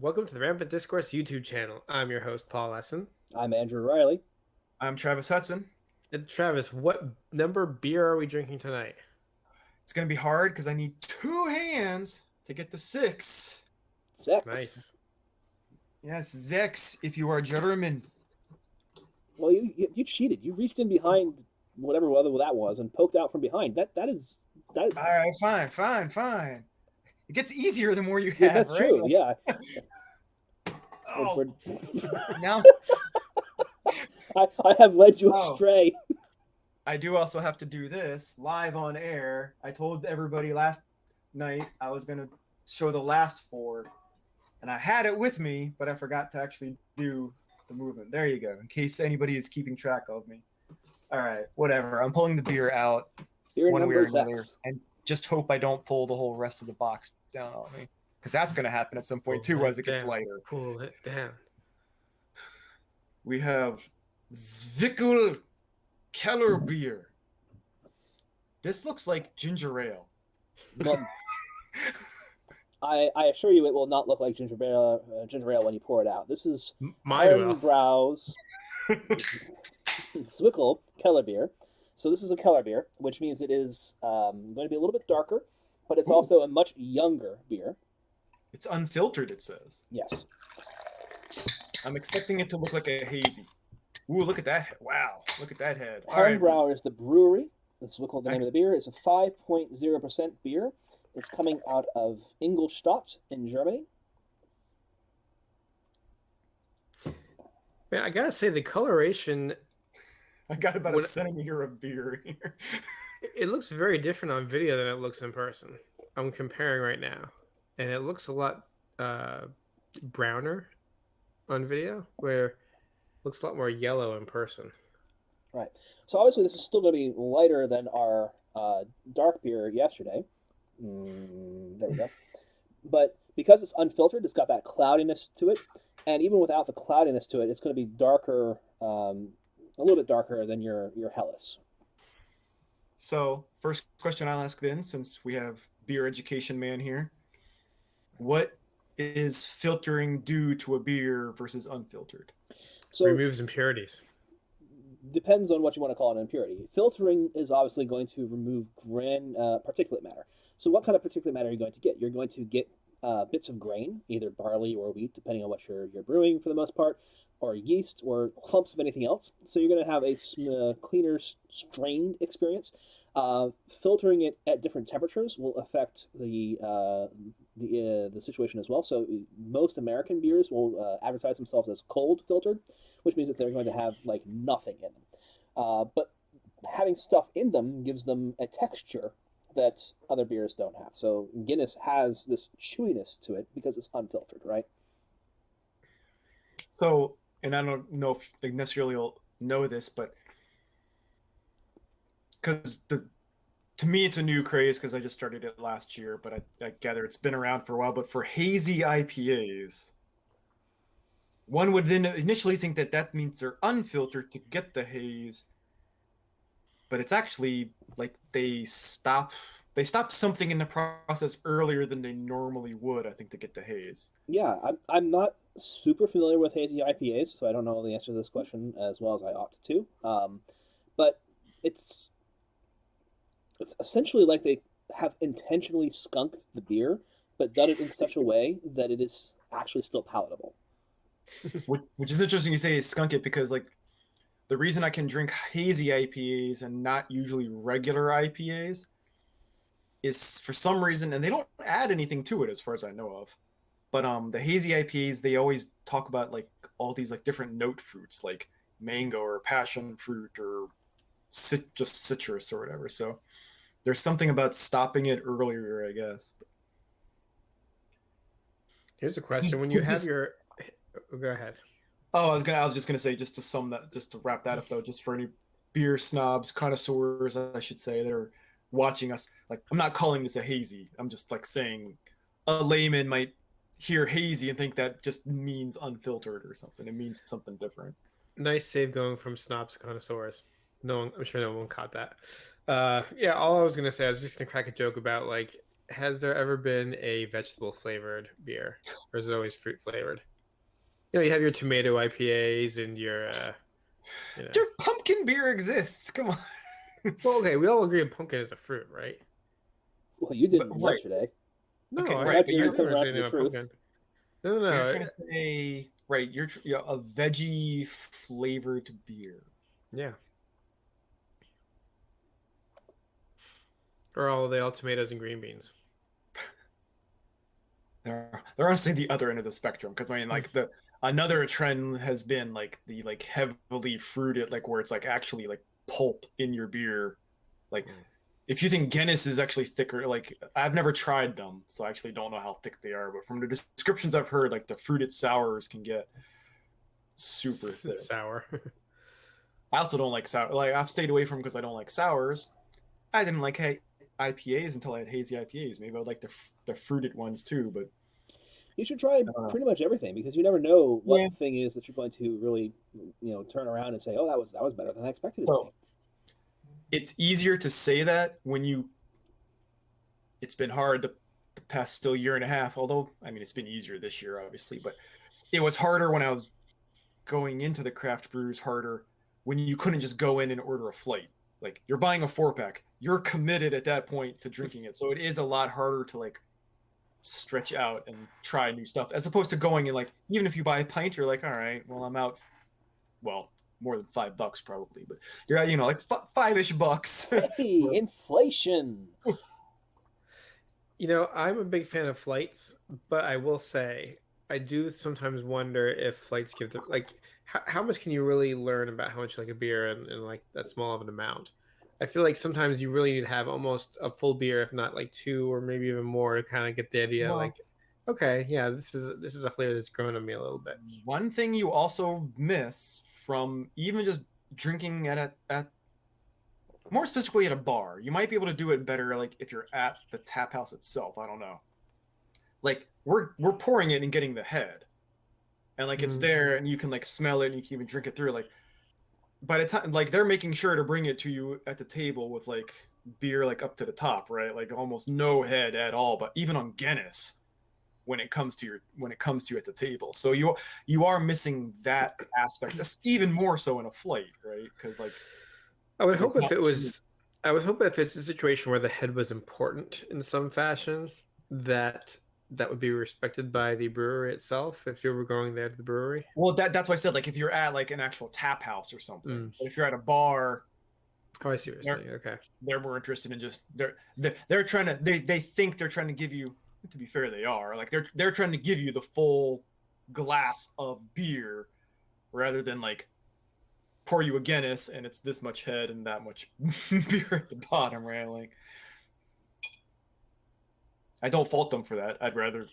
Welcome to the Rampant Discourse YouTube channel. I'm your host, Paul Essen. I'm Andrew Riley. I'm Travis Hudson. And Travis, what number beer are we drinking tonight? It's going to be hard because I need two hands to get to six. Six. Nice. Yes, sechs if you are German. Well, you cheated. You reached in behind whatever that was and poked out from behind. That. All right, fine. It gets easier the more you Yeah, have, that's right? true. Yeah. Oh, now I have led you astray. I do also have to do this live on air. I told everybody last night I was going to show the last four, and I had it with me, but I forgot to actually do the movement. There you go, in case anybody is keeping track of me. All right, whatever. I'm pulling the beer out one way or another, and just hope I don't pull the whole rest of the box down on me, because that's going to happen at some point too as it gets lighter. Pull it down. We have Zwick'l Kellerbier. This looks like ginger ale. Well, I assure you, it will not look like ginger ale when you pour it out. This is Brew's Zwick'l Kellerbier. So this is a Kellerbier, which means it is going to be a little bit darker, but it's also a much younger beer. It's unfiltered, it says. Yes. I'm expecting it to look like a hazy. Ooh, look at that. Wow, look at that head. Brewer is the brewery. That's Zwick'l, the name of the beer. It's a 5.0% beer. It's coming out of Ingolstadt in Germany. Man, I gotta say the coloration. I got about a centimeter of beer here. It looks very different on video than it looks in person. I'm comparing right now, and it looks a lot browner on video, where it looks a lot more yellow in person. Right. So obviously this is still going to be lighter than our dark beer yesterday. There we go. But because it's unfiltered, it's got that cloudiness to it. And even without the cloudiness to it, it's going to be darker, a little bit darker than your Helles. So, first question I'll ask then, since we have beer education man here. What is filtering do to a beer versus unfiltered? So removes impurities. Depends on what you want to call an impurity. Filtering is obviously going to remove particulate matter. So what kind of particulate matter are you going to get? You're going to get bits of grain, either barley or wheat, depending on what you're brewing for the most part, or yeast, or clumps of anything else. So you're going to have a cleaner, strained experience. Filtering it at different temperatures will affect the situation as well. So most American beers will advertise themselves as cold filtered, which means that they're going to have like nothing in them. But having stuff in them gives them a texture that other beers don't have. So Guinness has this chewiness to it because it's unfiltered, right? So, and I don't know if they necessarily will know this, but because to me it's a new craze because I just started it last year, but I gather it's been around for a while. But for hazy IPAs, one would then initially think that means they're unfiltered to get the haze, but it's actually like they stop something in the process earlier than they normally would, I think, to get the haze. Yeah, I'm not super familiar with hazy IPAs, so I don't know the answer to this question as well as I ought to. But it's essentially like they have intentionally skunked the beer, but done it in such a way that it is actually still palatable. Which is interesting you say skunk it, because like the reason I can drink hazy IPAs and not usually regular IPAs is for some reason, and they don't add anything to it as far as I know of, but the hazy IPAs, they always talk about like all these like different note fruits like mango or passion fruit or just citrus or whatever. So there's something about stopping it earlier, I guess. Here's a question: when you have your, go ahead. Oh, I was just gonna say, just to wrap that up though, just for any beer snobs, connoisseurs, I should say, that are watching us. Like, I'm not calling this a hazy. I'm just like saying a layman might hear hazy and think that just means unfiltered or something. It means something different. Nice save going from snobs to connoisseurs. No one, I'm sure no one caught that. Yeah, all I was gonna say, I was just gonna crack a joke about like has there ever been a vegetable flavored beer, or is it always fruit flavored? You know, you have your tomato IPAs and your, you know. Your pumpkin beer exists. Come on. Well, okay, we all agree a pumpkin is a fruit, right? Well, you But didn't right. yesterday. No, Okay, I, right. Glad But to hear I you you're never coming around said to anything the about truth. pumpkin. No, no, but you're no. trying to say right. You're a veggie flavored beer. Yeah. Or are they all tomatoes and green beans? They're honestly the other end of the spectrum because I mean Hmm. like the another trend has been like the like heavily fruited like where it's like actually like pulp in your beer. Like Mm. if you think Guinness is actually thicker, like I've never tried them, so I actually don't know how thick they are. But from the descriptions I've heard, like the fruited sours can get super thick. Sour. I also don't like sour. Like I've stayed away from because I don't like sours. I didn't like IPAs until I had hazy IPAs. Maybe I would like the fruited ones too, but You should try I don't know. pretty much everything because you never know what Yeah. thing is that you're going to really, turn around and say, "Oh, that was better than I expected it to be." So it's easier to say that when you. It's been hard the past still year and a half. Although I mean it's been easier this year, obviously, but it was harder when I was going into the craft brews. Harder when you couldn't just go in and order a flight. Like you're buying a 4-pack, you're committed at that point to drinking it. So it is a lot harder to like stretch out and try new stuff as opposed to going and like even if you buy a pint you're like all right well I'm out well more than $5 probably but you're at like 5-ish bucks Hey, for inflation. You know, I'm a big fan of flights, but I will say I do sometimes wonder if flights give them like how much can you really learn about how much you like a beer in like that small of an amount? I feel like sometimes you really need to have almost a full beer, if not like two or maybe even more, to kind of get the idea. well Like, okay, yeah, this is a flavor that's grown on me a little bit. one thing you also miss from even just drinking at more specifically at a bar you might be able to do it better like if you're at the tap house itself. I don't know, like we're pouring it and getting the head and like it's Mm. there and you can like smell it and you can even drink it through like by the time like they're making sure to bring it to you at the table with like beer like up to the top, right? Like almost no head at all, but even on Guinness when it comes to you at the table. So you are missing that aspect. That's even more so in a flight, right? Because like I would hope there's if not it too many. was, I would hope if it's a situation where the head was important in some fashion, that that would be respected by the brewery itself if you were going there to the brewery. Well, that's why I said like if you're at like an actual tap house or something, Mm. but if you're at a bar, Oh, I see what you're they're saying. Okay. they're more interested in just they're trying to they think they're trying to give you, to be fair they are like they're trying to give you the full glass of beer rather than like pour you a Guinness and it's this much head and that much beer at the bottom, right? Like I don't fault them for that. I'd rather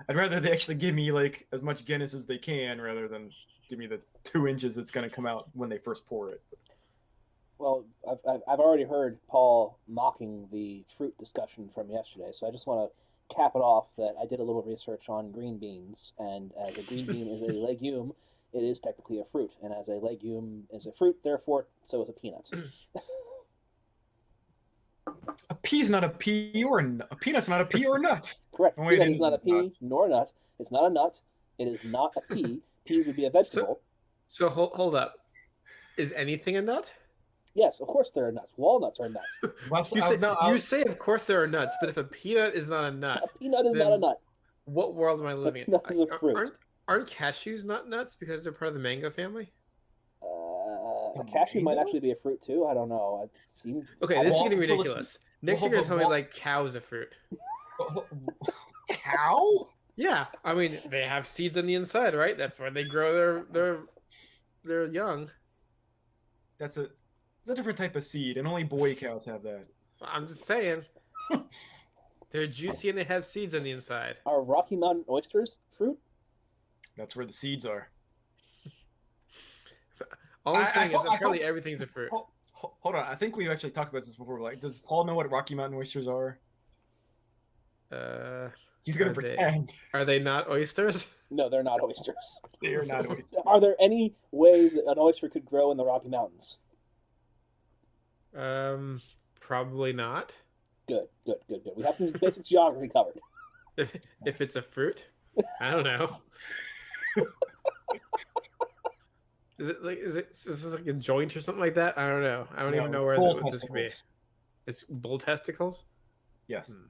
they actually give me like as much Guinness as they can rather than give me the 2 inches that's going to come out when they first pour it. Well, I've already heard Paul mocking the fruit discussion from yesterday, so I just want to cap it off that I did a little research on green beans, and as a green bean is a legume, it is technically a fruit, and as a legume is a fruit, therefore, so is a peanut. A pea's not a pea or a peanut's not a pea or a nut. Correct. Oh, wait, Peanut it is is not a a nut. pea nor a nut. It's not a nut. It is not a pea. Peas would be a So vegetable. so hold up. Is anything a nut? Yes, of course there are nuts. Walnuts are nuts. Well, You I'll, say no, you I'll, say of course there are nuts, but if a peanut is not a A nut, peanut is not a then nut. what world am I A living in? peanut is a fruit. Aren't cashews not nuts because they're part of the mango family? A cashew might mango? actually be a fruit too. I don't know. It seemed. Okay, I this don't. is Well, getting so listen. ridiculous. Next you're gonna tell me like cow's a fruit. Cow? Yeah, I mean they have seeds on the inside, right? That's where they grow their young. That's a different type of seed, and only boy cows have that. I'm just saying they're juicy and they have seeds on the inside. Are Rocky Mountain oysters fruit? That's where the seeds are. All I'm I saying is hope- I apparently hope- everything's a fruit. Hold on. I think we've actually talked about this before. Like, does Paul know what Rocky Mountain oysters are? Uh, He's gonna Are they- pretend. are they not oysters? No, they're not oysters. They are not oysters. Are there any ways that an oyster could grow in the Rocky Mountains? Probably not. Good. We have some basic geography covered. If it's a fruit, I don't know. Is this like a joint or something like that? I don't know. I don't even know where bull what this could be. testicles. It's bull testicles. Yes. Hmm.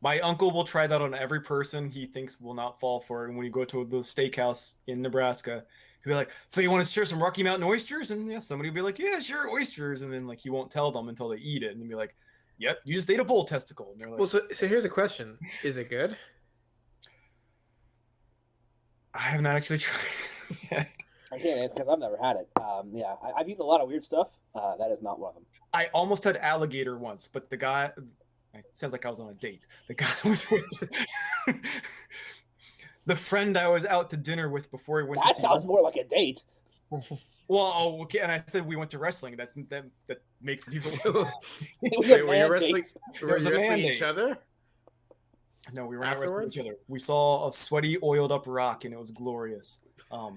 My uncle will try that on every person he thinks will not fall for it. And when you go to the steakhouse in Nebraska, he'll be like, "So you want to share some Rocky Mountain oysters?" And yeah, somebody will be like, "Yeah, sure, oysters." And then like he won't tell them until they eat it, and then be like, "Yep, you just ate a bull testicle." And they're like, Well, so here's a question: is it good? "I have not actually tried it yet." I can't answer because I've never had it. Yeah, I've eaten a lot of weird stuff. That is not one of them. I almost had alligator once, but the guy. It sounds like I was on a date. The guy was with the friend I was out to dinner with before he went That to see sounds more like a date. Well, oh, okay, and I said we went to wrestling. That makes it even. It was Wait, a were you man wrestling? date. Were was you a wrestling mandate. each other? No, we were not wrestling Afterwards? each other. We saw a sweaty, oiled up rock, and it was glorious. No,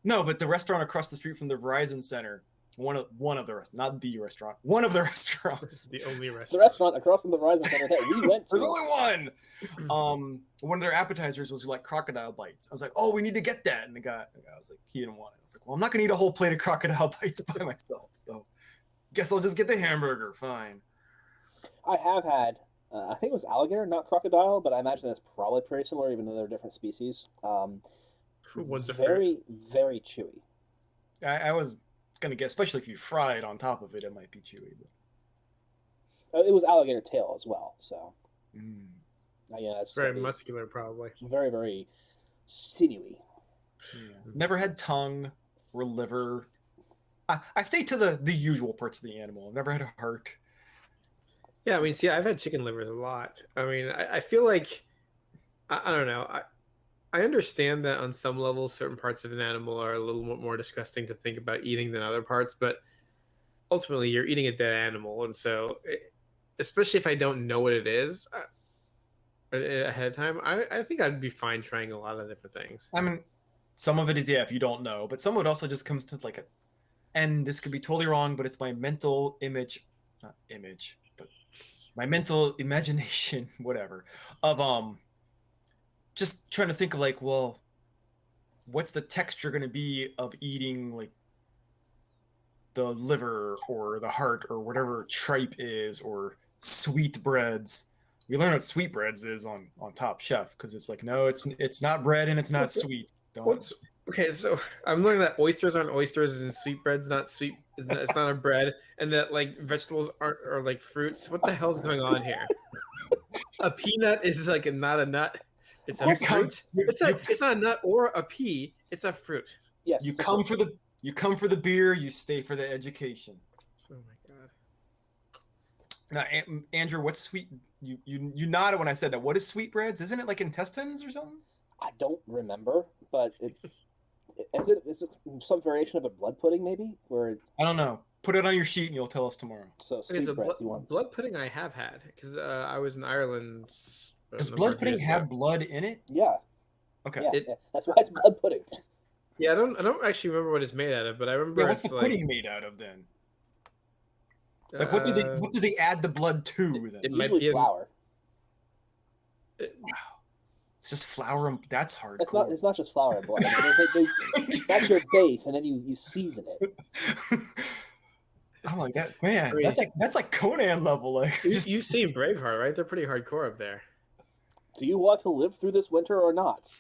but the restaurant across the street from the Verizon Center, one of the not the restaurant, one of the restaurants. The only The restaurant. restaurant across from the Verizon Center that we went There's to. only one. One of their appetizers was like crocodile bites. I was like, "Oh, we need to get that." And the guy was like, he didn't want it. I was like, "Well, I'm not gonna eat a whole plate of crocodile bites by myself, so guess I'll just get the hamburger." Fine. I have had, I think it was alligator, not crocodile, but I imagine it's probably pretty similar, even though they're different species. One's a fruit. Very, very chewy. I was gonna guess, especially if you fry it on top of it, it might be chewy. But... It was alligator tail as well, so yeah, that's Very muscular, probably. very, very sinewy. Yeah. Never had tongue or liver. I stay to the usual parts of the animal. I've never had a heart. Yeah, I mean, see, I've had chicken livers a lot. I mean, I feel like I don't know. I understand that on some levels, certain parts of an animal are a little more disgusting to think about eating than other parts, but ultimately, you're eating a dead animal, and so, especially if I don't know what it is ahead of time, I think I'd be fine trying a lot of different things. I mean, some of it is if you don't know, but some of it also just comes to like and this could be totally wrong, but it's my mental image, not image, but my mental imagination, whatever, of just trying to think of like, well, what's the texture going to be of eating like the liver or the heart or whatever tripe is or sweetbreads. We learn what sweetbreads is on Top Chef because it's like, no, it's not bread and it's not sweet. Okay, so I'm learning that oysters aren't oysters and sweetbread's not sweet. It's not a bread, and that like vegetables are like fruits. What the hell's going on here? A peanut is like not a nut. It's a fruit. It's not a nut or a pea. It's a fruit. Yes. You come for the beer. You stay for the education. Oh my god. Mm-hmm. Now, Andrew, what's sweet? You nodded when I said that. What is sweetbreads? Isn't it like intestines or something? I don't remember, but is it some variation of a blood pudding maybe? Where I don't know. Put it on your sheet and you'll tell us tomorrow. So Okay, so sweetbreads, you want blood pudding I have had because I was in Ireland. Does blood pudding have blood in it? Yeah. Okay. Yeah, that's why it's blood pudding. Yeah, I don't actually remember what it's made out of, but I remember what's the pudding made out of then? Like what do they add the blood to then? It Usually might be flour. Wow. It's just flour and that's hard. It's not just flour and blood. That's your base, and then you season it. Oh my god, man! That's like Conan level. Like you've seen Braveheart, right? They're pretty hardcore up there. Do you want to live through this winter or not?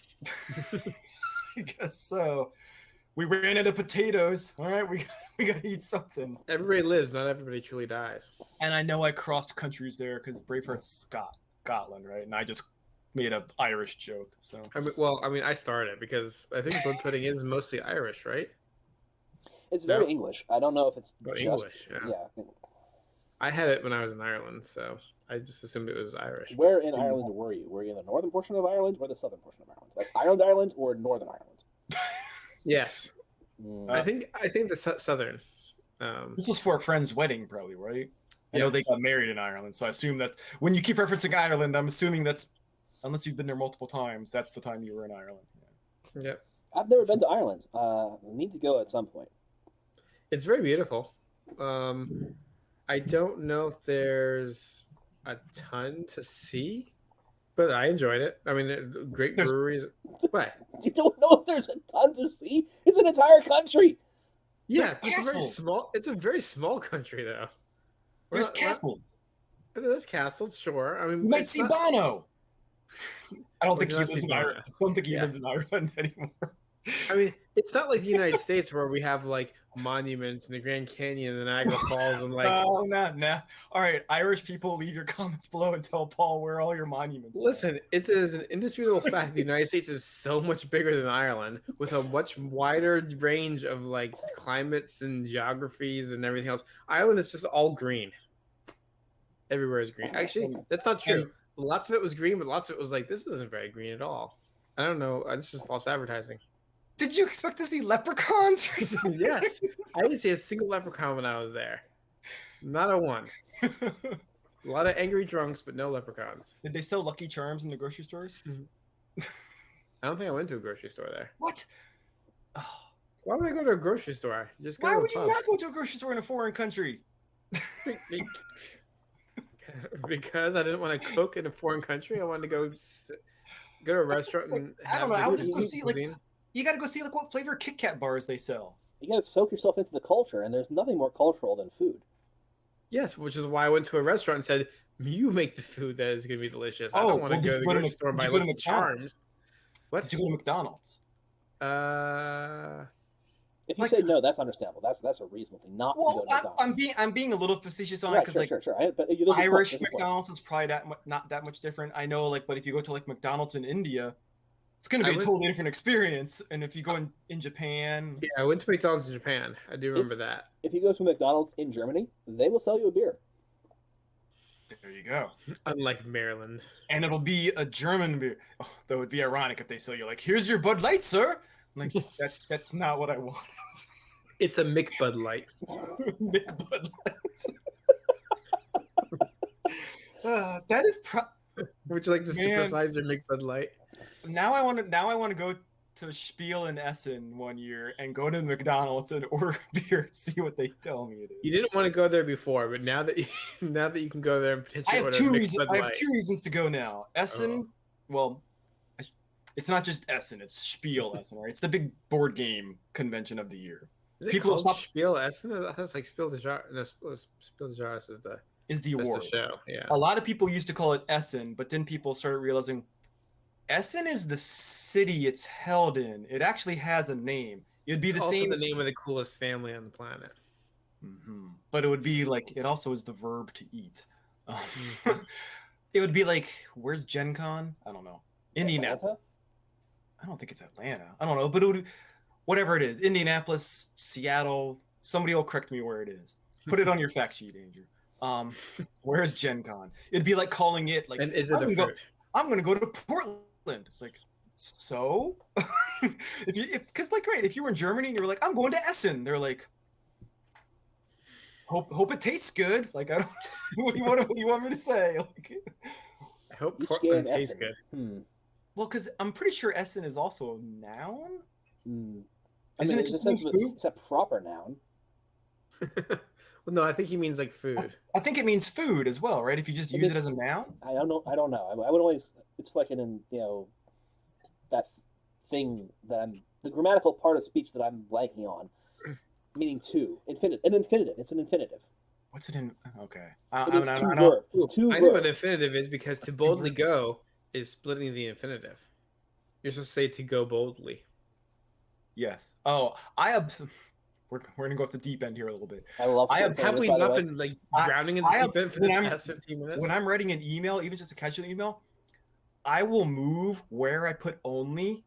I guess so. We ran out of potatoes. All right, we gotta eat something. Everybody lives, not everybody truly dies. And I know I crossed countries there because Braveheart's Scotland, right? And I just made an Irish joke. So I mean, I started because I think blood pudding is mostly Irish, right? It's very English. I don't know if it's just English. Yeah. I had it when I was in Ireland, so I just assumed it was Irish. Where in Ireland were you? Were you in the northern portion of Ireland or the southern portion of Ireland? Like Ireland or Northern Ireland? Yes. I think the southern. This was for a friend's wedding, probably, right? I know they got married in Ireland, so I assume that when you keep referencing Ireland, I'm assuming that's, unless you've been there multiple times, that's the time you were in Ireland. Yeah. Yep. I've never been to Ireland. I need to go at some point. It's very beautiful. I I don't know if there's a ton to see, but I enjoyed it. I mean, great There's breweries. What? You don't know if there's a ton to see. It's an entire country. there's Yeah, it's a very castles. small. It's a very small country, though. There's We're not, castles. there's castles, sure. I mean, You might it's see not. Bono. I don't We think did he not see lives in Ireland. Bono. I don't think he Yeah. lives in Ireland anymore. I mean, it's not like the United States where we have like monuments in the Grand Canyon and the Niagara Falls and like. No, no. All right, Irish people, leave your comments below and tell Paul where all your monuments are. Listen, it is an indisputable fact the United States is so much bigger than Ireland with a much wider range of like climates and geographies and everything else. Ireland is just all green. Everywhere is green. Actually, that's not true. Lots of it was green, but lots of it was like, this isn't very green at all. I don't know. This is false advertising. Did you expect to see leprechauns or something? Yes. I didn't see a single leprechaun when I was there. Not a one. A lot of angry drunks, but no leprechauns. Did they sell Lucky Charms in the grocery stores? I don't think I went to a grocery store there. What? Oh, Why would I go to a grocery store? Just go why to a would you pub. not go to a grocery store in a foreign country? Because I didn't want to cook in a foreign country. I wanted to go to a restaurant and I don't have know. I would the just go see like cuisine. you got to go see like what flavor Kit Kat bars they sell. You got to soak yourself into the culture, and there's nothing more cultural than food. Yes, which is why I went to a restaurant and said, "You make the food that is going to be delicious. I Oh, don't want to well, go did to the you go to grocery store and buy did you go to Lucky McDonald's? Charms." What? Did you go to McDonald's? If you Like- say no, that's understandable. That's a reasonable thing not to go Well, to McDonald's. I'm being a little facetious on it Right, because sure, like sure. But there's a point, Irish there's a point. McDonald's is probably not that much different. I know, like, but if you go to like McDonald's in India, it's going to be a totally different experience. And if you go in Japan, Yeah, I went to McDonald's in Japan. I do remember that. If you go to McDonald's in Germany, they will sell you a beer. there you go. Unlike Maryland. And it'll be a German beer. Oh, that would be ironic if they sell you like, here's your Bud Light, sir. I'm like that's not what I want. It's a McBud Light. Big Bud Light. That is Would you like to Man. supersize your McBud Light? now I want to go to Spiel in Essen one year and go to McDonald's and order a beer and see what they tell me it is. You didn't want to go there before, but now that you can go there and I potentially have order two a reasons. McBud I have Light. 2 reasons to go now. Essen, well, it's not just Essen; it's Spiel Essen, right? It's the big board game convention of the year. Is it People called stop- Spiel Essen? I thought it's like Spiel des Jahres. No, Spiel des Jahres is the Is the best award? of show. Yeah. A lot of people used to call it Essen, but then people started realizing Essen is the city it's held in. It actually has a name. It'd be It's the also same, the name of the coolest family on the planet. but it would be like it also is the verb to eat. Mhm. It would be like, where's Gen Con? I don't know. Indianapolis. Atlanta? I don't think it's Atlanta. I don't know, but it would, whatever it is, Indianapolis, Seattle. Somebody will correct me where it is. Put it on your fact sheet, Andrew. Where's Gen Con? It'd be like calling it like. And is it a fruit? I'm gonna go to Portland. It's like, so, because like, right, if you were in Germany and you were like, I'm going to Essen, they're like, hope it tastes good. Like, I don't. what do you want me to say? Like, I hope You Portland scan tastes Essen. good. well, because I'm pretty sure Essen is also a noun. I Isn't mean, it in just the sense mean of food? it's a proper noun. Well, no, I think he means like food. I think it means food as well, right? If you just It use is- it as a noun. I don't know. I would always. It's like that thing that I'm the grammatical part of speech that I'm blanking on, meaning to an infinitive. It's an infinitive. What's it in? Okay. It means to I verb. Ooh, To I know verb. what infinitive is because to boldly go is splitting the infinitive. You're supposed to say to go boldly. Yes. Oh, I have. We're gonna go off the deep end here a little bit. I love. I have- Have we by the not way. been like I- drowning in the I have- deep end for the when I'm- past 15 minutes? When I'm writing an email, even just a casual email, I will move where I put only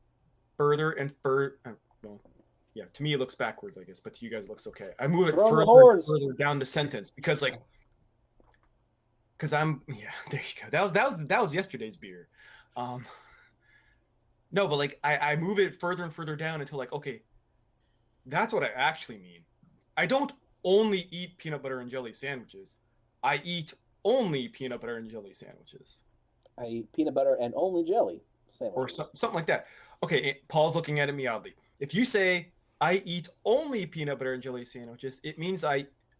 further and further. Well, yeah, to me it looks backwards, I guess, but to you guys it looks okay. I move it Throw the further and horns. further down the sentence because I'm yeah. There you go. That was yesterday's beer. No, but like I move it further and further down until like okay, that's what I actually mean. I don't only eat peanut butter and jelly sandwiches. I eat only peanut butter and jelly sandwiches. I eat peanut butter and only jelly Or sandwiches. something like that. Okay, Paul's looking at me oddly. If you say I eat only peanut butter and jelly sandwiches, it means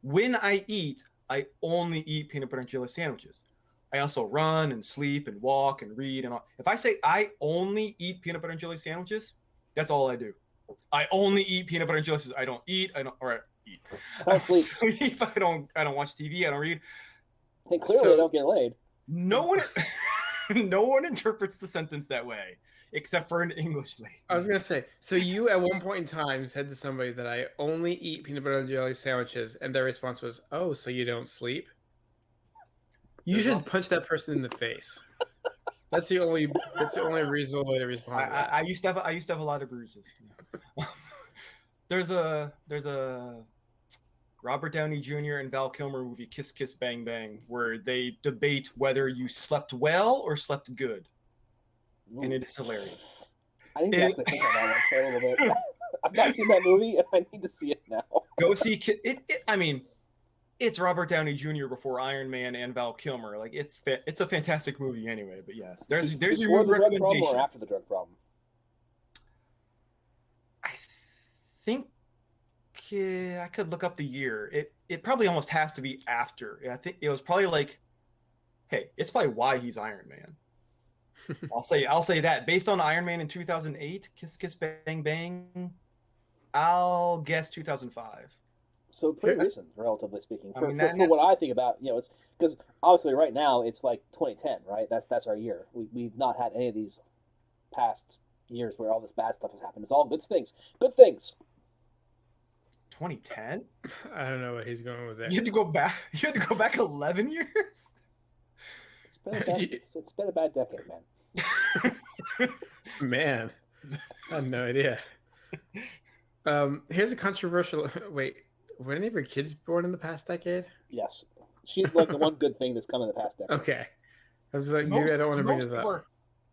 when I eat, I only eat peanut butter and jelly sandwiches. I also run and sleep and walk and read and all. If I say I only eat peanut butter and jelly sandwiches, that's all I do. I only eat peanut butter and jelly sandwiches. I don't eat. I don't or eat. I don't sleep. Sleep. I don't watch TV. I don't read. And clearly, So- I don't get laid. No one, no one interprets the sentence that way, except for an English lady. I was gonna say, so you at one point in time said to somebody that I only eat peanut butter and jelly sandwiches, and their response was, "Oh, so you don't sleep?" You There's should all- punch that person in the face. That's the only reasonable way to respond to that. I used to have a lot of bruises. there's a Robert Downey Jr. and Val Kilmer movie, Kiss Kiss Bang Bang, where they debate whether you slept well or slept good, and it is hilarious. I need to actually think on that one for a little bit. I've not seen that movie, and I need to see it now. Go see it. I mean, it's Robert Downey Jr. before Iron Man and Val Kilmer. Like it's a fantastic movie anyway. But yes, there's your Before the drug problem recommendation. or after the drug problem? I think I could look up the year. It probably almost has to be after. I think it was probably like, hey, it's probably why he's Iron Man. I'll say that based on Iron Man in 2008, Kiss Kiss Bang Bang. I'll guess 2005. So pretty Yeah. recent, relatively speaking. I For, mean, for, that- for what I think about, it's because obviously right now it's like 2010, right? That's our year. We've not had any of these past years where all this bad stuff has happened. It's all good things. Good things. 2010. I don't know what he's going with there. You had to go back. You had to go back 11 years. It's been a bad, it's been a bad decade, man. Man, I had no idea. Here's a controversial. Wait, were any of your kids born in the past decade? Yes, she's like the one good thing that's come in the past decade. Okay, I was like, maybe I don't want to bring this up.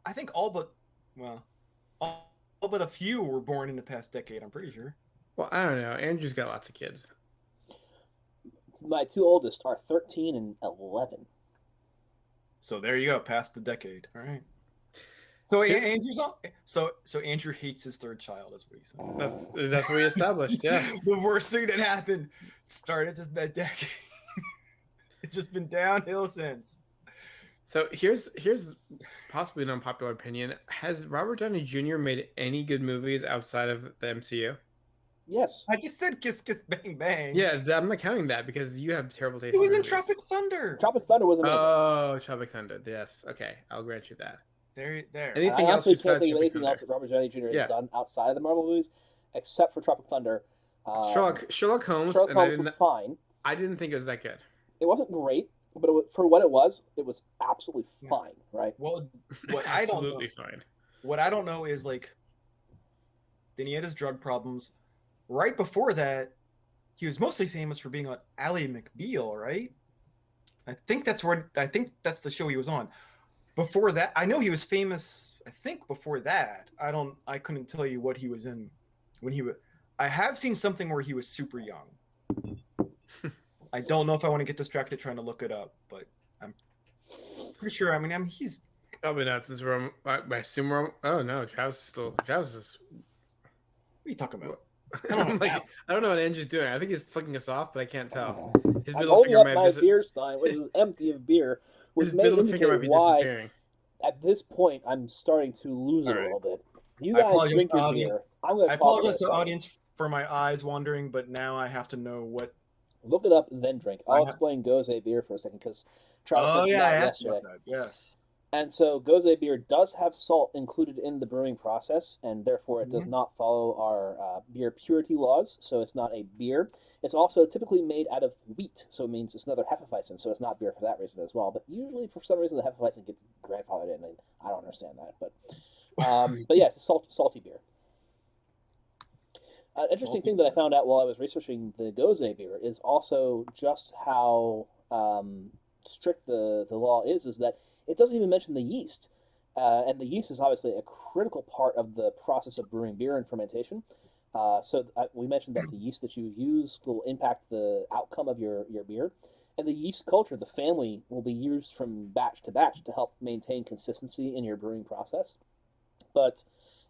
I think all but a few were born in the past decade. I'm pretty sure. Well, I don't know. Andrew's got lots of kids. My two oldest are 13 and 11. So there you go, past the decade. All right. So Andrew's on. So Andrew hates his third child. Is what he said. That's what we established. Yeah. The worst thing that happened started this bad decade. It's just been downhill since. So here's possibly an unpopular opinion. Has Robert Downey Jr. made any good movies outside of the MCU? Yes. I just said Kiss Kiss Bang Bang. Yeah, I'm not counting that because you have terrible taste. He was in movies. Tropic Thunder. Tropic Thunder was amazing. Oh, Tropic Thunder. Yes. Okay, I'll grant you that. There. Anything I else honestly can't besides think of Tropic anything Thunder? else that Robert Downey Jr. has Yeah. done outside of the Marvel movies, except for Tropic Thunder. Sherlock Holmes. Sherlock and I Holmes was didn't, fine. I didn't think it was that good. It wasn't great, but for what it was absolutely fine, right? Well, what I don't know, Absolutely fine. what I don't know is like, then he had his drug problems. Right before that, he was mostly famous for being on Ally McBeal, right? I think that's the show he was on. Before that, I know he was famous. I think before that, I couldn't tell you what he was in when he was. I have seen something where he was super young. I don't know if I want to get distracted trying to look it up, but I'm pretty sure. I mean, he's Probably not since I assume we're. Oh no, Travis is. What are you talking about? I'm like, I don't know what Andrew's doing. I think he's flicking us off, but I can't tell. His I'm middle holding finger up might my have beer stein, which is empty of beer, which his may middle finger might indicate be why, disappearing. at this point, I'm starting to lose it All a right. little bit. You I guys apologize drink to your the beer. I'm going I to talk apologize to the about it. audience for my eyes wandering, but now I have to know what. Look it up, then drink. I'll I have- explain Goze beer for a second, because Travis Oh mentioned yeah, I that asked yesterday. about that. Yes. And so Goze beer does have salt included in the brewing process, and therefore it does not follow our beer purity laws, so it's not a beer. It's also typically made out of wheat, so it means it's another Hefeweizen, so it's not beer for that reason as well. But usually, for some reason, the Hefeweizen gets grandfathered in, and I don't understand that. But yeah, it's a salty beer. An interesting thing that I found out while I was researching the Goze beer is also just how strict the law is that it doesn't even mention the yeast. And the yeast is obviously a critical part of the process of brewing beer and fermentation. We mentioned that the yeast that you use will impact the outcome of your beer. And the yeast culture, the family, will be used from batch to batch to help maintain consistency in your brewing process. But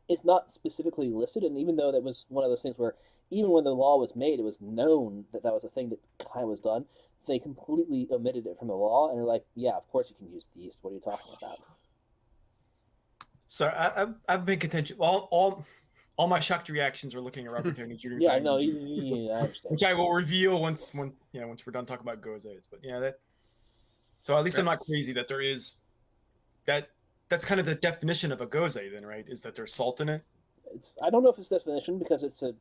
it's not specifically listed, and even though that was one of those things where even when the law was made, it was known that that was a thing that kind of was done, they completely omitted it from the law, and they're like, yeah, of course you can use yeast. What are you talking about? So I've been contention. All my shocked reactions are looking at Robert Downey Jr.'s Yeah, no, IMDb, I understand. which I will reveal once we're done talking about gozes. But yeah, that. So at least I'm not crazy that there is that. That's kind of the definition of a gose, then, right? Is that there's salt in it? I don't know if it's definition because it's a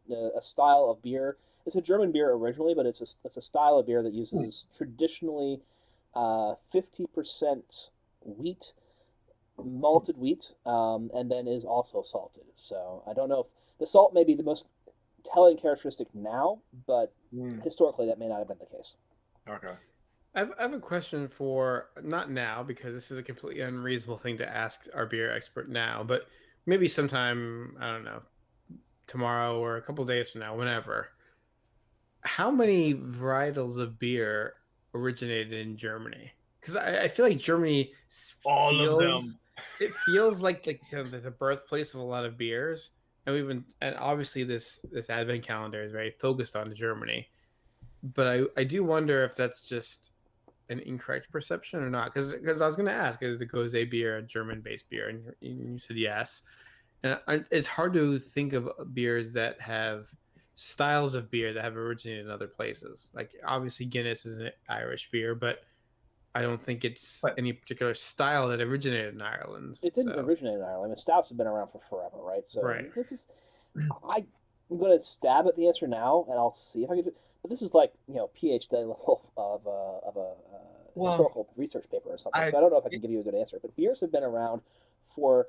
style of beer. It's a German beer originally, but it's a style of beer that uses traditionally 50% wheat, malted wheat, and then is also salted. So I don't know if the salt may be the most telling characteristic now, but historically that may not have been the case. Okay. I have a question for not now because this is a completely unreasonable thing to ask our beer expert now, but maybe sometime I don't know tomorrow or a couple days from now, whenever. How many varietals of beer originated in Germany? Because I feel like Germany All of them. It feels like the birthplace of a lot of beers, and obviously this advent calendar is very focused on Germany, but I do wonder if that's just an incorrect perception or not. Because I was going to ask, is the Gose beer a German-based beer? And you said yes. And it's hard to think of beers that have styles of beer that have originated in other places. Like obviously Guinness is an Irish beer, but I don't think it's any particular style that originated in Ireland. It didn't originate in Ireland. I mean, stouts have been around for forever, right? So right. This is, I'm going to stab at the answer now, and I'll see if I can do. But this is like PhD level of a historical research paper or something. So I don't know if I can give you a good answer. But beers have been around for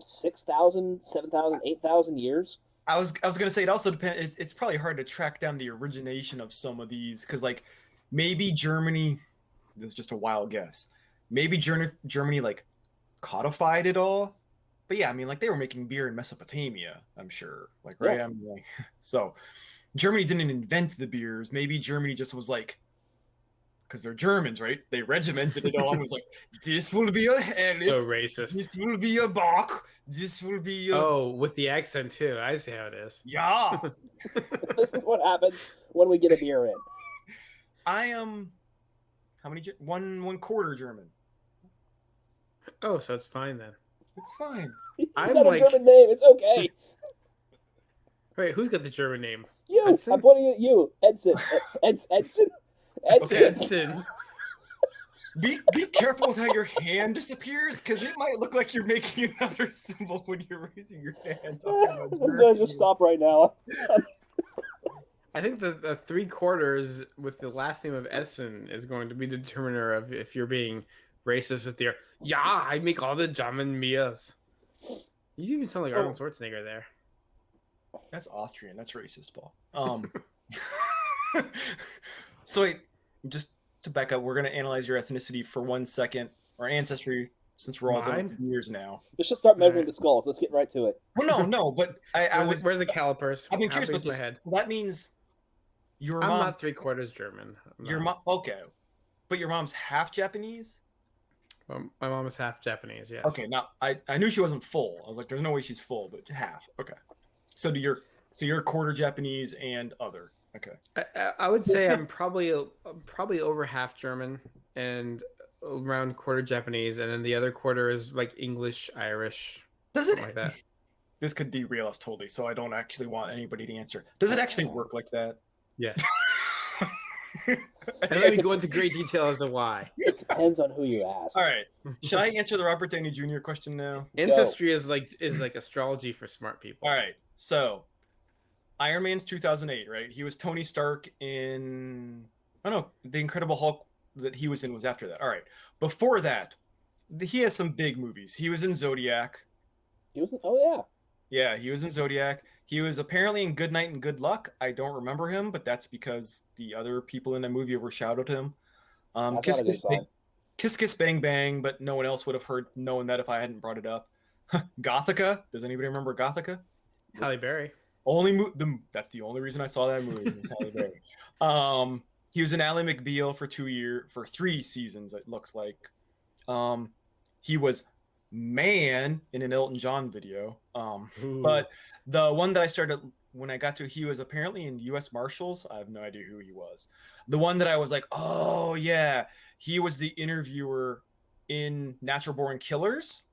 6,000, 7,000, 8,000 years. I was gonna say it also depends. It's probably hard to track down the origination of some of these because like maybe Germany. This is just a wild guess. Maybe Germany like codified it all, but yeah, I mean like they were making beer in Mesopotamia. I'm sure, like right. Yeah. I'm like, so Germany didn't invent the beers. Maybe Germany just was like. Because they're Germans, right? They regimented it all. I was like, this will be a Helles. So racist. This will be a Bach. This will be a... Oh, with the accent too. I see how it is. Yeah. This is what happens when we get a beer in. I am... How many... One quarter German. Oh, so it's fine then. It's fine. He's got a German name. It's okay. Wait, who's got the German name? You. Edson? I'm pointing at you. Edson. Edson. Edson. Be careful with how your hand disappears, because it might look like you're making another symbol when you're raising your hand. I'm gonna just stop right now. I think the 3/4 with the last name of Essen is going to be the determiner of if you're being racist with your I make all the German beers. You even sound like Arnold Schwarzenegger there. That's Austrian. That's racist, Paul. So wait, just to back up, we're going to analyze your ethnicity for 1 second, or ancestry, since we're all done with years now. Let's just start measuring the skulls. Let's get right to it. Well, no, but where's the calipers? I've been curious about this. Head. That means your mom. I'm not 3/4 German. Your mom, okay, but your mom's half Japanese. My mom is half Japanese. Yes. Okay, now I knew she wasn't full. I was like, there's no way she's full, but half. Okay, so you're quarter Japanese and other. Okay. I would say I'm probably over half German and around quarter Japanese, and then the other quarter is like English, Irish. Does it like that? This could derail us totally, so I don't actually want anybody to answer. Does it actually work like that? Yes. And let me go into great detail as to why. It depends on who you ask. All right. Should I answer the Robert Downey Jr. question now? Ancestry is like astrology for smart people. All right. So Iron Man's 2008, right? He was Tony Stark in... Oh, no. The Incredible Hulk that he was in was after that. All right. Before that, he has some big movies. He was in Zodiac. He was in... Oh, yeah. Yeah, he was in Zodiac. He was apparently in Good Night and Good Luck. I don't remember him, but that's because the other people in the movie overshadowed him. Kiss Kiss Bang Bang, but no one else would have known that if I hadn't brought it up. Gothica. Does anybody remember Gothica? Halle Berry. That's the only reason I saw that movie. Was Halle Berry. He was in Ally McBeal for 3 seasons. It looks like. He was Man in an Elton John video. But the one that I started when I got to, he was apparently in U.S. Marshals. I have no idea who he was. The one that I was like, oh yeah, he was the interviewer in Natural Born Killers.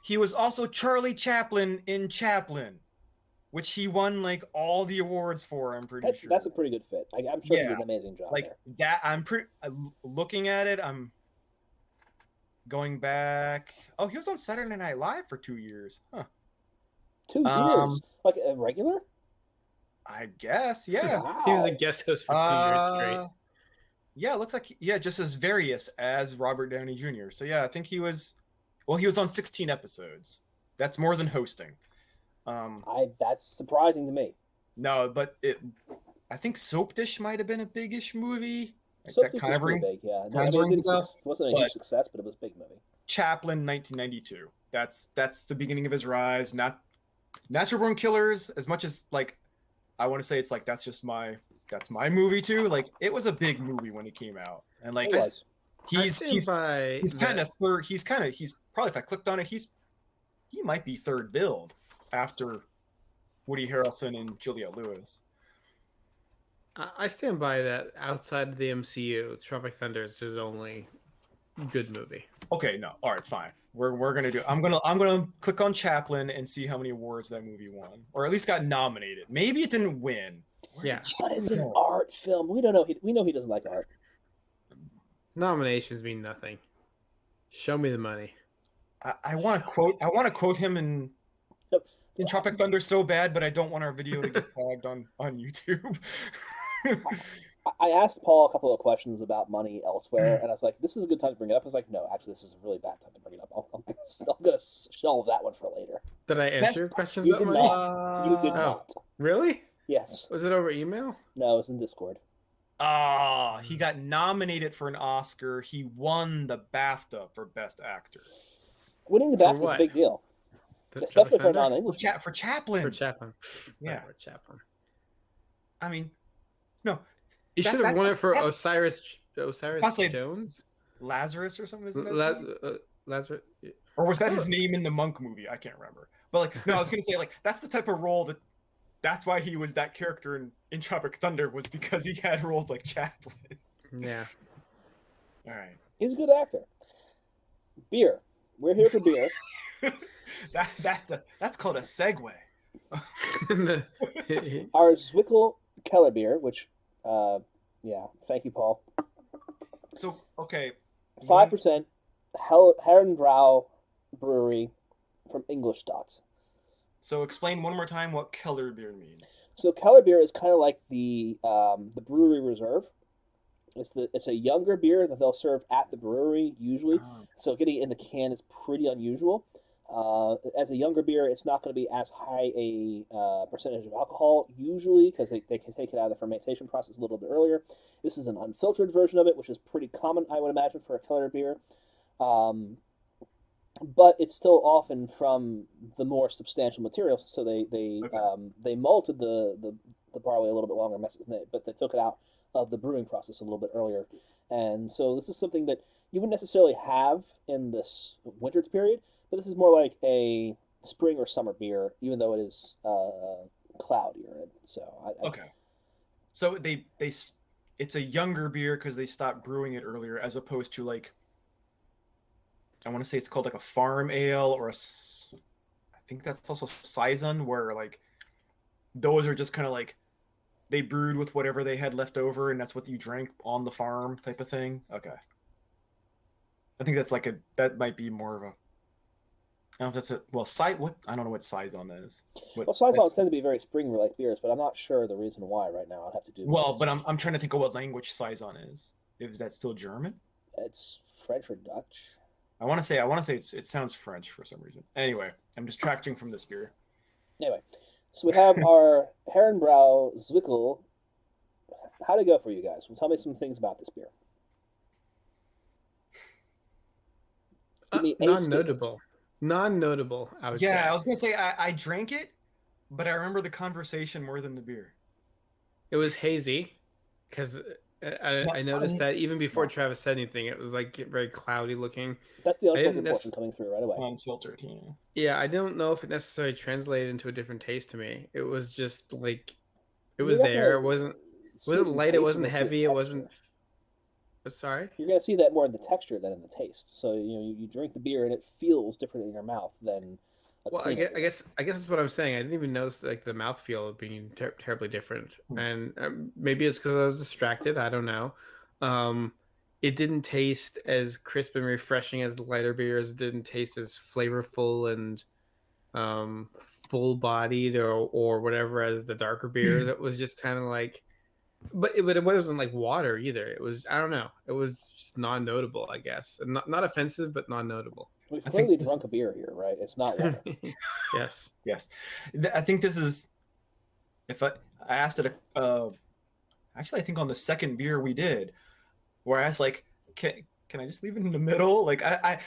He was also Charlie Chaplin in Chaplin, which he won like all the awards for. I'm pretty sure. That's a pretty good fit. I'm sure he did an amazing job like there. that. I'm pretty looking at it. I'm going back. Oh, he was on Saturday Night Live for 2 years. Huh. 2 years, like a regular. I guess, yeah. Wow. He was a guest host for 2 years straight. Yeah, it looks like just as various as Robert Downey Jr. So yeah, I think he was. Well, he was on 16 episodes. That's more than hosting. That's surprising to me. No, but I think Soap Dish might have been a big-ish movie. Like Soap that Dish kind was of pretty ring. big, yeah. Kind of rings a bell. It wasn't a huge success, but it was a big movie. Chaplin, 1992. That's the beginning of his rise. Not Natural Born Killers. As much as like, I want to say it's like that's my movie too. Like it was a big movie when it came out, and like he's probably, if I clicked on it, he might be third build after Woody Harrelson and Juliette Lewis. I stand by that. Outside of the MCU, Tropic Thunder is his only good movie. Okay, no, all right, fine. We're gonna do. I'm gonna click on Chaplin and see how many awards that movie won, or at least got nominated. Maybe it didn't win. Yeah, but it's an art film. We don't know. We know he doesn't like art. Nominations mean nothing. Show me the money. I want to quote him in Tropic Thunder so bad, but I don't want our video to get tagged on YouTube. I asked Paul a couple of questions about money elsewhere, and I was like, "This is a good time to bring it up." I was like, "No, actually, this is a really bad time to bring it up. I'm going to shelve that one for later." Did I answer your questions? You did not. You did not. Really? Yes. Was it over email? No, it was in Discord. He got nominated for an Oscar. He won the BAFTA for Best Actor. Winning the BAFTA is a big deal, especially for a non-English. For Chaplin. For Chaplin. Yeah, for Chaplin. I mean, no. He should have won it for Osiris Jones? Lazarus or something? Lazarus. Or was that his name in the Monk movie? I can't remember. But like, no, I was going to say like that's the type of role that's why he was that character in Tropic Thunder, was because he had roles like Chaplin. Yeah. All right. He's a good actor. Beer. We're here for beer. That's called a segue. Our Zwick'l Kellerbier, which thank you, Paul. So, okay. 5% Herrenbrau Brewery from Ingolstadt. So explain one more time what Kellerbier means. So Kellerbier is kind of like the brewery reserve. It's a younger beer that they'll serve at the brewery usually. Oh. So getting it in the can is pretty unusual. As a younger beer, it's not going to be as high a percentage of alcohol usually because they can take it out of the fermentation process a little bit earlier. This is an unfiltered version of it, which is pretty common, I would imagine, for a Kellerbier. But it's still often from the more substantial materials. So they malted the barley a little bit longer, but they took it out of the brewing process a little bit earlier. And so this is something that you wouldn't necessarily have in this winter period, but this is more like a spring or summer beer, even though it is cloudier. So it's a younger beer because they stopped brewing it earlier, as opposed to like, I want to say it's called like a farm ale, or I think that's also Saison, where like those are just kind of like they brewed with whatever they had left over, and that's what you drank on the farm type of thing. Okay. I think that's like that might be more of a, I don't know if that's I don't know what Saison is. Saisons tend to be very spring-like beers, but I'm not sure the reason why right now. I'd have to do. But I'm trying to think of what language Saison is. Is that still German? It's French or Dutch. I want to say it sounds French for some reason. Anyway, I'm distracting from this beer. Anyway, so we have our Herrenbrau Zwick'l. How'd it go for you guys? Well, tell me some things about this beer. Non-notable, I would say. Yeah, I was going to say I drank it, but I remember the conversation more than the beer. It was hazy because I noticed that even before No. Travis said anything, it was like very cloudy looking. That's the I didn't unfiltered portion nec- coming through right away. Unfiltered. Yeah. Yeah, I don't know if it necessarily translated into a different taste to me. It was just like it You're was not there. gonna see it Wasn't in light. It taste. You're wasn't gonna see it in heavy. It texture. wasn't. Sorry. You're gonna see that more in the texture than in the taste. So you drink the beer and it feels different in your mouth than a Well, cleaner beer. I guess that's what I'm saying. I didn't even notice like the mouthfeel being terribly different, Hmm. and maybe it's because I was distracted. I don't know. Um, it didn't taste as crisp and refreshing as the lighter beers. It didn't taste as flavorful and um, full bodied or whatever as the darker beers. It was just kind of like, but it wasn't like water either. It was I don't know. It was just non notable, I guess, and not offensive, but non notable. We've I think clearly this. drunk a beer here, right? It's not water. Yes. Yes, I think this is. If I asked it, actually, I think on the second beer we did, where I asked like, can I just leave it in the middle? Like I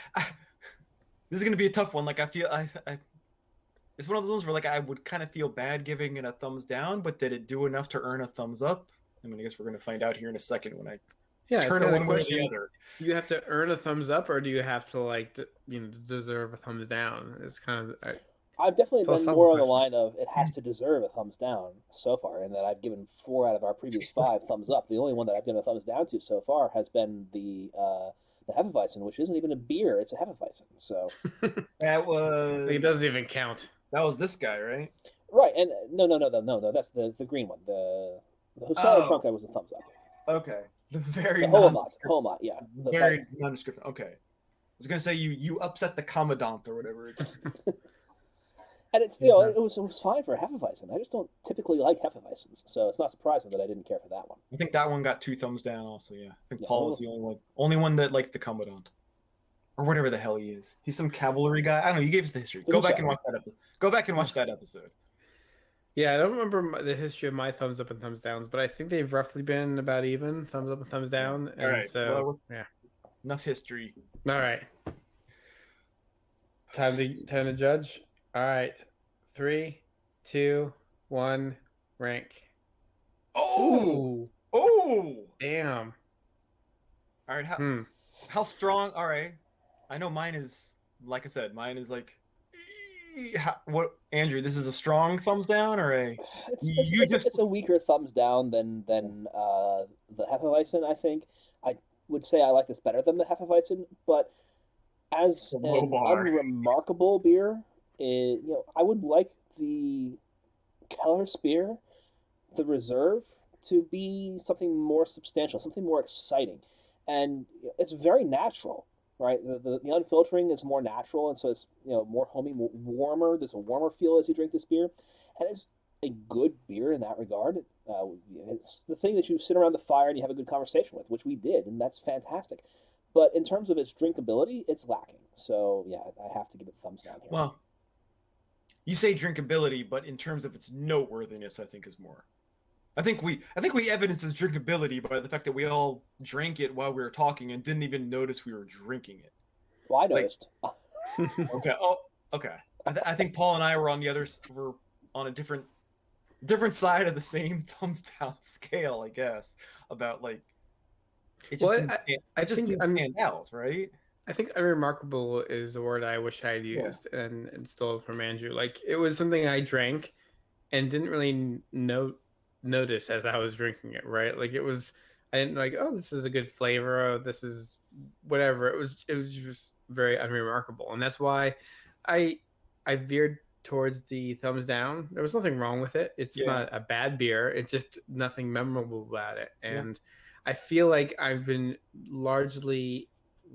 this is gonna be a tough one. Like I feel it's one of those ones where like I would kind of feel bad giving it a thumbs down, but did it do enough to earn a thumbs up? I mean, I guess we're gonna find out here in a second when I Yeah, it's turn it kind of the one way or the question. other. Do you have to earn a thumbs up, or do you have to like deserve a thumbs down? It's kind of a I've definitely been philosophical more on the question. line of it has to deserve a thumbs down so far, and that I've given 4 out of our previous 5 thumbs up. The only one that I've given a thumbs down to so far has been the Hefeweizen, which isn't even a beer; it's a Hefeweizen. So That It doesn't even count. this guy, right? right, and no, that's the green one. The Husara Oh, Trunka was a thumbs up. okay. The very The Hoamat, yeah. very nondescript. Okay, I was gonna say you upset the commandant or whatever. And it's it was fine for Hefeweizen. I just don't typically like Hefeweizens, so it's not surprising that I didn't care for that one. I think that one got 2 thumbs down. Also, yeah. I think Yeah, Paul was the only one that liked the commandant, or whatever the hell he is. He's some cavalry guy. I don't know. You gave us the history. Go back and watch that episode. Go back and watch that episode. Yeah, I don't remember the history of my thumbs up and thumbs downs, but I think they've roughly been about even, thumbs up and thumbs down. And All right. so, Well, yeah. enough history. All right. Time to judge. All right. 3, 2, 1, rank. Oh, Ooh, oh. damn. All right. Hmm. How strong? All right. I know mine is, like I said, mine is like, what, Andrew? This is a strong thumbs down or a? It's a weaker thumbs down than the Hefeweizen. I think I would say I like this better than the Hefeweizen, but as A low an bar. unremarkable beer, I would like the Keller Spear, the Reserve, to be something more substantial, something more exciting, and it's very natural, right? The unfiltering is more natural, and so it's more homey, more warmer. There's a warmer feel as you drink this beer, and it's a good beer in that regard. It's the thing that you sit around the fire and you have a good conversation with, which we did, and that's fantastic. But in terms of its drinkability, it's lacking. So yeah, I have to give it a thumbs down here. Well, you say drinkability, but in terms of its noteworthiness, I think is more. I think we evidence its drinkability by the fact that we all drank it while we were talking and didn't even notice we were drinking it. Well, I Like- noticed. Okay. Oh, okay. I think Paul and I were on we're on a different side of the same thumbs down scale, I guess. About like it just Well, didn't, I it just think didn't stand out, right? I think unremarkable is the word I wish I had Yeah. used and stole from Andrew. Like it was something I drank and didn't really notice as I was drinking it, right? Like it was I didn't like, oh, this is a good flavor, this is whatever. It was just very unremarkable. And that's why I veered towards the thumbs down. There was nothing wrong with it. It's Yeah. not a bad beer. It's just nothing memorable about it. Yeah. And I feel like I've been largely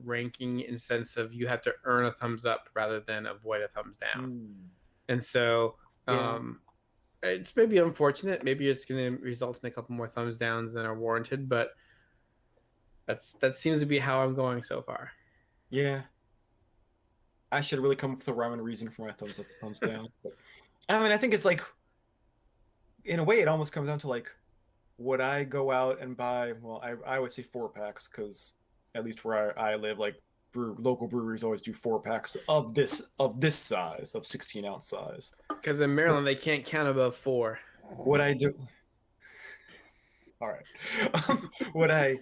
ranking in sense of you have to earn a thumbs up rather than avoid a thumbs down. Mm. And so Yeah. it's maybe unfortunate. Maybe it's going to result in a couple more thumbs downs than are warranted, but that seems to be how I'm going so far. Yeah. I should really come up with a rhyme and reason for my thumbs up, thumbs down. But, I mean, I think it's like, in a way, it almost comes down to like, would I go out and buy? Well, I would say 4-packs because at least where I live, like local breweries always do 4-packs of this size, of 16-ounce size. Because in Maryland, they can't count above 4. Would I do? All right. Would I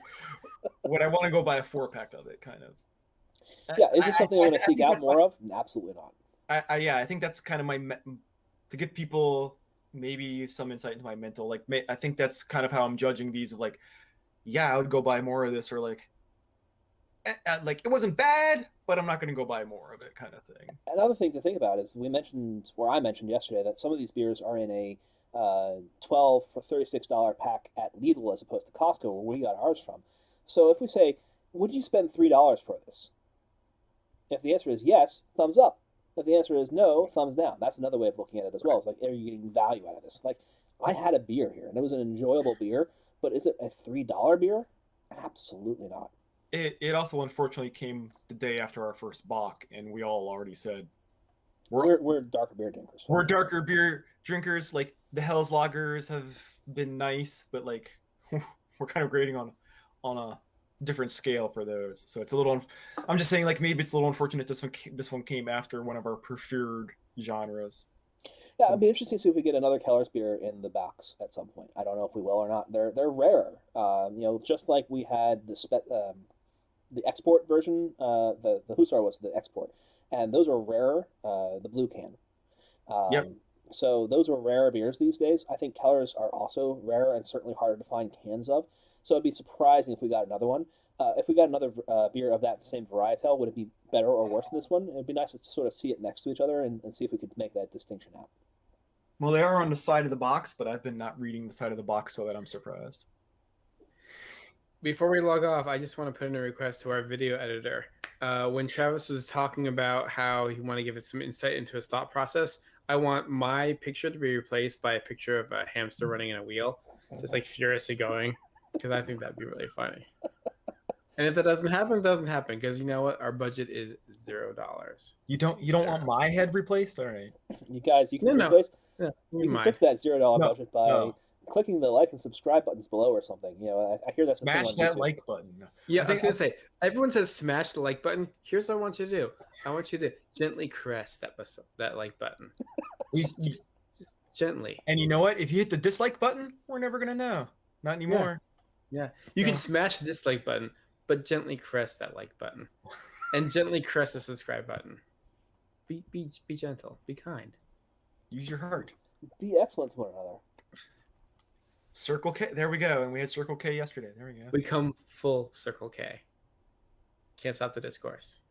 want to go buy a 4-pack of it? Kind of. Yeah, is this something I'm going to seek think out that's more of? Absolutely not. yeah, I think that's kind of to give people maybe some insight into my mental. Like, I think that's kind of how I'm judging these. Of like, yeah, I would go buy more of this, or like it wasn't bad, but I'm not going to go buy more of it, kind of thing. Another thing to think about is I mentioned yesterday that some of these beers are in a 12 for $36 pack at Lidl as opposed to Costco, where we got ours from. So if we say, would you spend $3 for this? If the answer is yes, thumbs up. If the answer is no, thumbs down. That's another way of looking at it as well. It's like, are you getting value out of this? Like, I had a beer here, and it was an enjoyable beer, but is it a $3 beer? Absolutely not. It also unfortunately came the day after our first Bach, and we all already said we're darker beer drinkers. We're darker beer drinkers. Like the Hell's Lagers have been nice, but like we're kind of grading on a different scale for those. So it's a little. I'm just saying, like maybe it's a little unfortunate this one came after one of our preferred genres. Yeah, it'd be interesting to see if we get another Keller's beer in the box at some point. I don't know if we will or not. They're rarer. Just like we had the export version. The Hussar was the export, and those are rarer. The blue can. Yep. So those are rarer beers these days. I think Keller's are also rarer and certainly harder to find cans of. So it'd be surprising if we got another one. If we got another beer of that same varietal, would it be better or worse than this one? It'd be nice to sort of see it next to each other and see if we could make that distinction out. Well, they are on the side of the box, but I've been not reading the side of the box, so that I'm surprised. Before we log off, I just want to put in a request to our video editor. When Travis was talking about how he wanted to give us some insight into his thought process, I want my picture to be replaced by a picture of a hamster running in a wheel, just like furiously going, because I think that'd be really funny. And if that doesn't happen, it doesn't happen, because you know what? Our budget is $0. You don't want my head replaced? All right. You guys, you can replace. No, you can fix that $0 budget by clicking the like and subscribe buttons below or something. I hear that's smash that like button. Yeah, I was gonna say, everyone says smash the like button. Here's what I want you to do. I want you to gently caress that like button. just gently. And you know what? If you hit the dislike button, we're never gonna know. Not anymore. Yeah. You can smash the dislike button, but gently caress that like button, and gently caress the subscribe button. Be gentle. Be kind. Use your heart. Be excellent to one another. Circle K. There we go. And we had Circle K yesterday. There we go. We come full Circle K. Can't stop the discourse.